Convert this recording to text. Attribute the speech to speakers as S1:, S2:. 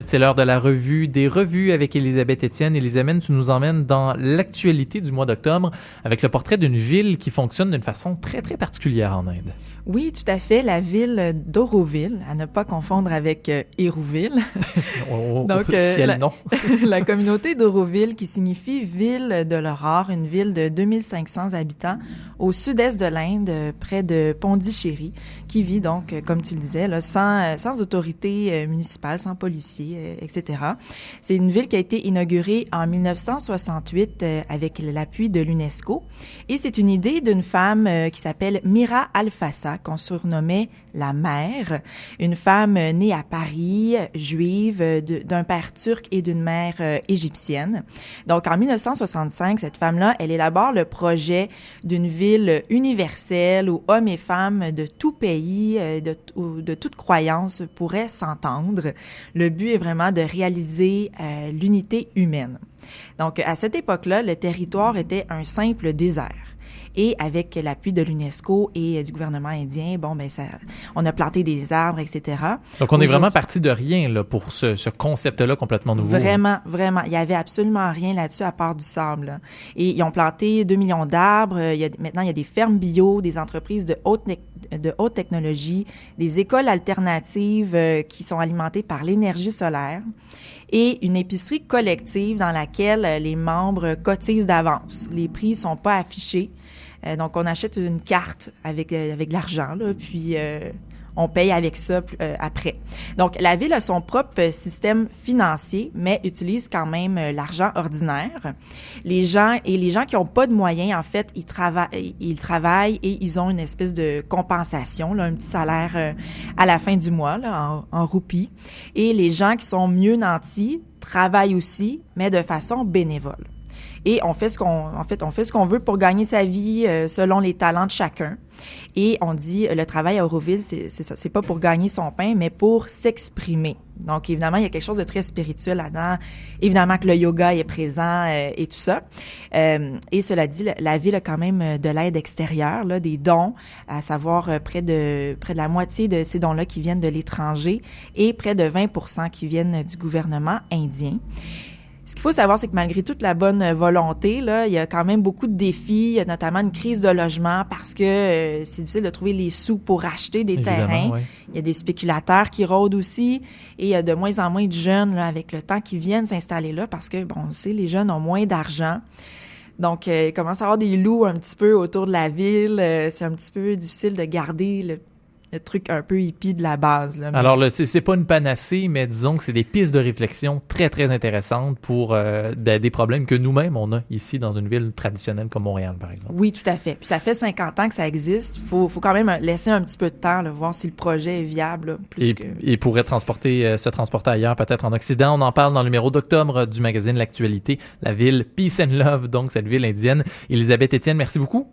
S1: C'est l'heure de la revue des revues avec Élisabeth Étienne. Élisabeth, tu nous emmènes dans l'actualité du mois d'octobre avec le portrait d'une ville qui fonctionne d'une façon très, très particulière en Inde.
S2: Oui, tout à fait. La ville d'Auroville, à ne pas confondre avec Hérouville.
S1: Donc, non.
S2: La communauté d'Auroville, qui signifie ville de l'aurore, une ville de 2500 habitants au sud-est de l'Inde, près de Pondichéry, qui vit donc, comme tu le disais, là, sans autorité municipale, sans policiers, etc. C'est une ville qui a été inaugurée en 1968 avec l'appui de l'UNESCO. Et c'est une idée d'une femme qui s'appelle Mira Alfassa, qu'on surnommait la mère, une femme née à Paris, juive, d'un père turc et d'une mère égyptienne. Donc, en 1965, cette femme-là, elle élabore le projet d'une ville universelle où hommes et femmes de tout pays, de toute croyance pourraient s'entendre. Le but est vraiment de réaliser l'unité humaine. Donc, à cette époque-là, le territoire était un simple désert. Et avec l'appui de l'UNESCO et du gouvernement indien, on a planté des arbres, etc.
S1: Donc, on est vraiment parti de rien là, pour ce concept-là complètement nouveau.
S2: Vraiment, vraiment. Il y avait absolument rien là-dessus à part du sable. Là. Et ils ont planté 2 millions d'arbres. Maintenant, il y a des fermes bio, des entreprises de haute technologie, des écoles alternatives qui sont alimentées par l'énergie solaire et une épicerie collective dans laquelle les membres cotisent d'avance. Les prix sont pas affichés. Donc, on achète une carte avec de l'argent, là, puis on paye avec ça après. Donc, la ville a son propre système financier, mais utilise quand même l'argent ordinaire. Les gens qui n'ont pas de moyens, en fait, ils travaillent et ils ont une espèce de compensation, là, un petit salaire à la fin du mois, là, en roupies. Et les gens qui sont mieux nantis travaillent aussi, mais de façon bénévole. Et on fait ce qu'on veut pour gagner sa vie selon les talents de chacun. Et on dit, le travail à Auroville, c'est ça, c'est pas pour gagner son pain, mais pour s'exprimer. Donc, évidemment, il y a quelque chose de très spirituel là-dedans. Évidemment que le yoga est présent et tout ça. Et cela dit, la ville a quand même de l'aide extérieure, là, des dons, à savoir près de la moitié de ces dons-là qui viennent de l'étranger et près de 20% qui viennent du gouvernement indien. Ce qu'il faut savoir, c'est que malgré toute la bonne volonté, là, il y a quand même beaucoup de défis. Il y a notamment une crise de logement parce que c'est difficile de trouver les sous pour acheter des terrains. Ouais. Il y a des spéculateurs qui rôdent aussi et il y a de moins en moins de jeunes là, avec le temps qui viennent s'installer là parce que, on sait, les jeunes ont moins d'argent. Donc, il commence à y avoir des loups un petit peu autour de la ville. C'est un petit peu difficile de garder le truc un peu hippie de la base. Là, mais...
S1: Alors, c'est pas une panacée, mais disons que c'est des pistes de réflexion très, très intéressantes pour des problèmes que nous-mêmes, on a ici dans une ville traditionnelle comme Montréal, par exemple.
S2: Oui, tout à fait. Puis ça fait 50 ans que ça existe. Faut quand même laisser un petit peu de temps, là, voir si le projet est viable. Là,
S1: et pourrait se transporter ailleurs, peut-être en Occident. On en parle dans le numéro d'octobre du magazine L'Actualité, la ville Peace and Love, donc cette ville indienne. Élisabeth Étienne, merci beaucoup.